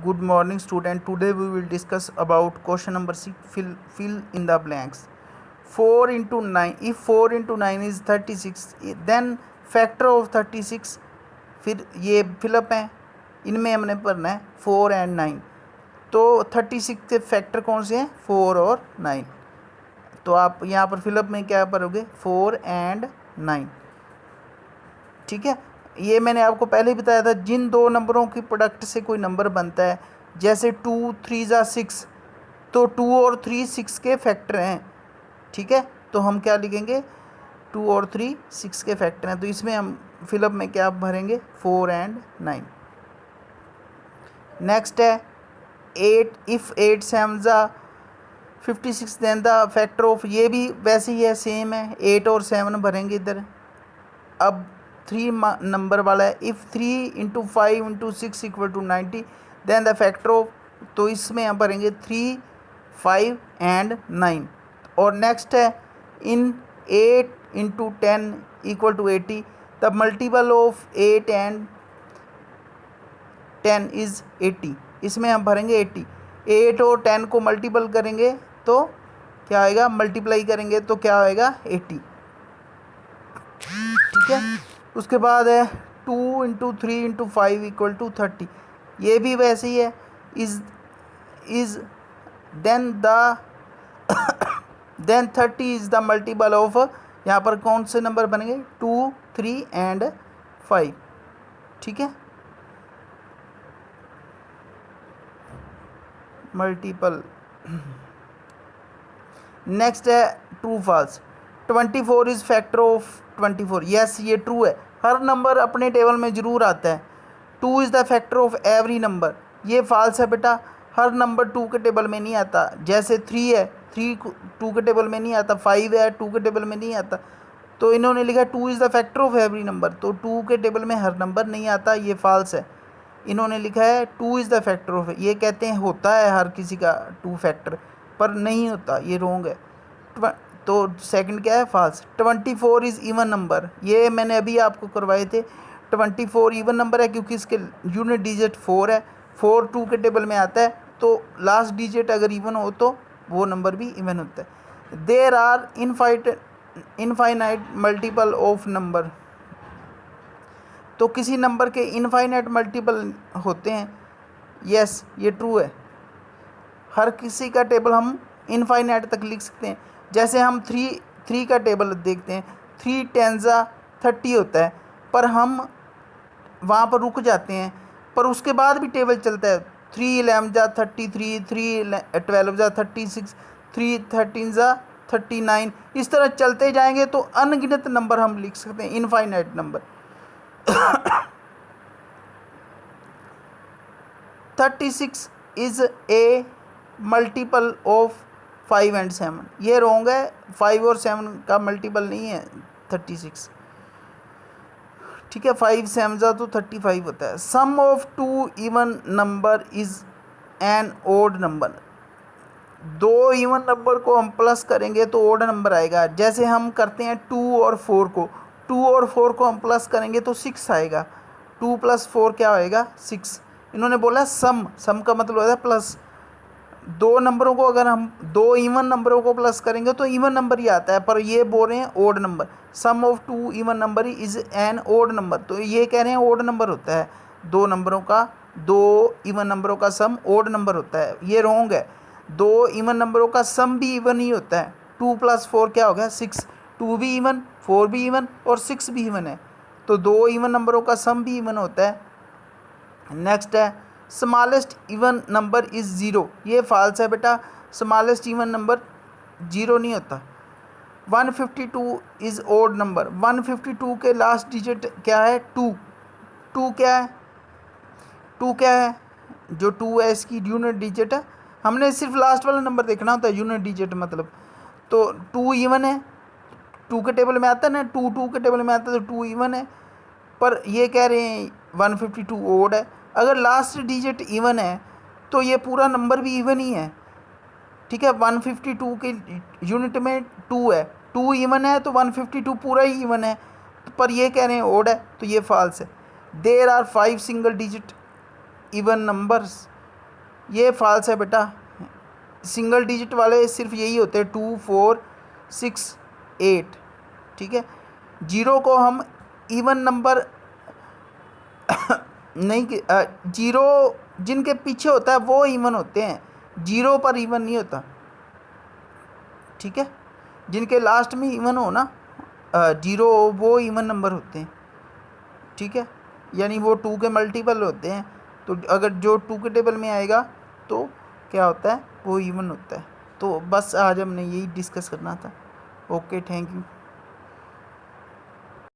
Good morning, student. Today we will discuss about question number 6. Fill in the blanks. 4 into 9. If 4 into 9 is 36, then factor of 36. फिर ये fill up है, इनमें हमने भरना है 4 and 9. तो 36 के फैक्टर कौन से हैं? 4 और 9. तो आप यहाँ पर फिलअप में क्या भरोगे? 4 एंड 9. ठीक है, ये मैंने आपको पहले ही बताया था. जिन दो नंबरों की प्रोडक्ट से कोई नंबर बनता है, जैसे 2 3 ज़ा 6, तो 2 और 3 6 के फैक्टर हैं. ठीक है, तो हम क्या लिखेंगे? 2 और 3 6 के फैक्टर हैं. तो इसमें हम फिलअप में क्या भरेंगे? 4 एंड 9. नेक्स्ट है 8. इफ़ 8 7 ज़ा 56 देन द फैक्टर ऑफ. ये भी वैसे ही है, सेम है. 8 और 7 भरेंगे इधर. अब 3 नंबर वाला है. If 3 into 5 into 6 equal to 90 then the factor of. तो इसमें हम भरेंगे 3 5 एंड 9. और नेक्स्ट है in 8 into 10 equal to 80 the multiple of 8 and 10 is 80. इसमें हम भरेंगे 80. 8 और 10 को मल्टीपल करेंगे तो क्या आएगा? मल्टीप्लाई करेंगे तो क्या आएगा? 80. ठीक है, उसके बाद है 2 इंटू 3 इंटू 5 इक्वल टू 30. ये भी वैसे ही है. Is then the then 30 is the multiple of. यहाँ पर कौन से नंबर बनेंगे? 2 3 एंड 5. ठीक है, मल्टीपल. नेक्स्ट है true false. 24 is factor of 24. Yes, ये ट्रू है. हर नंबर अपने टेबल में ज़रूर आता है. 2 is the factor of every number. ये फॉल्स है बेटा. हर नंबर 2 के टेबल में नहीं आता. जैसे 3 है, 3 2 के टेबल में नहीं आता. 5 है, 2 के टेबल में नहीं आता. तो इन्होंने लिखा 2 is the factor of every number. तो 2 के टेबल में हर नंबर नहीं आता, ये फॉल्स है. इन्होंने लिखा है 2 इज़ द फैक्टर ऑफ. ये कहते हैं होता है हर किसी का 2 फैक्टर, पर नहीं होता, ये रॉन्ग है. तो सेकंड क्या है? फॉल्स. 24 is even number. ये मैंने अभी आपको करवाए थे. 24 इवन नंबर है क्योंकि इसके यूनिट डिजिट 4 है. 4 2 के टेबल में आता है, तो लास्ट डिजिट अगर इवन हो तो वो नंबर भी इवन होता है. There are infinite multiple of number. तो किसी नंबर के इनफाइनाइट मल्टीपल होते हैं. यस, ये ट्रू है. हर किसी का टेबल हम इनफाइनाइट तक लिख सकते हैं. जैसे हम 3 का टेबल देखते हैं. 3 10 ज़ा 30 होता है, पर हम वहाँ पर रुक जाते हैं. पर उसके बाद भी टेबल चलता है. 3 11 ज़ा 33, 3 12 ज़ा 36, 3 13 ज़ा 39. इस तरह चलते जाएंगे तो अनगिनत नंबर हम लिख सकते हैं, infinite number. 36 is a multiple of 5 and 7. ये रॉन्ग है. 5 और 7 का मल्टीपल नहीं है 36. ठीक है, 5 7 ज़ा तो 35 होता है. Sum of 2 even number is an odd number. 2 even number को हम प्लस करेंगे तो ओड नंबर आएगा. जैसे हम करते हैं 2 और 4 को. 2 और 4 को हम प्लस करेंगे तो 6 आएगा. 2 + 4 क्या आएगा? 6. इन्होंने बोला सम का मतलब होता है प्लस. 2 नंबरों को अगर हम 2 इवन नंबरों को प्लस करेंगे तो इवन नंबर ही आता है, पर ये बोल रहे हैं odd number. Sum of 2 even number is an odd number. तो ये कह रहे हैं ओड नंबर होता है. 2 इवन नंबरों का सम ओड नंबर होता है. ये रॉन्ग है. 2 इवन नंबरों का सम भी इवन ही होता है. 2 + 4 क्या हो गया? 6. 2 भी इवन, 4 भी इवन और 6 भी इवन है. तो 2 इवन नंबरों का सम भी इवन होता है. नेक्स्ट है स्मॉलेस्ट इवन नंबर इज़ 0. ये फॉल्स है बेटा. स्मॉलेस्ट इवन नंबर 0 नहीं होता. 152 इज़ ओड नंबर. 152 के लास्ट डिजिट क्या है? 2. 2 क्या है? 2 क्या है? जो 2 है इसकी यूनिट डिजिट है. हमने सिर्फ लास्ट वाला नंबर देखना होता है, यूनिट डिजिट मतलब. तो 2 इवन है. 2 के टेबल में आता है ना, 2 के टेबल में आता है तो 2 इवन है. पर ये कह रहे हैं 152 ओड है. अगर लास्ट डिजिट इवन है तो ये पूरा नंबर भी इवन ही है. ठीक है, 152 के यूनिट में 2 है. 2 इवन है तो 152 पूरा ही इवन है. पर ये कह रहे हैं ओड है, तो ये फॉल्स है. There are 5 single digit even numbers. ये फॉल्स है बेटा। सिंगल डिजिट वाले सिर्फ यही होते हैं 2 4 6 8, ठीक है। जीरो को हम इवन नंबर नहीं, जीरो जिनके पीछे होता है वो इवन होते हैं, जीरो पर इवन नहीं होता, ठीक है। जिनके लास्ट में इवन हो ना, जीरो, वो इवन नंबर होते हैं, ठीक है। यानी वो 2 के मल्टीपल होते हैं। तो अगर जो 2 के टेबल में आएगा तो क्या होता है, वो इवन होता है। तो बस आज हमने यही डिस्कस करना था। Okay, thank you.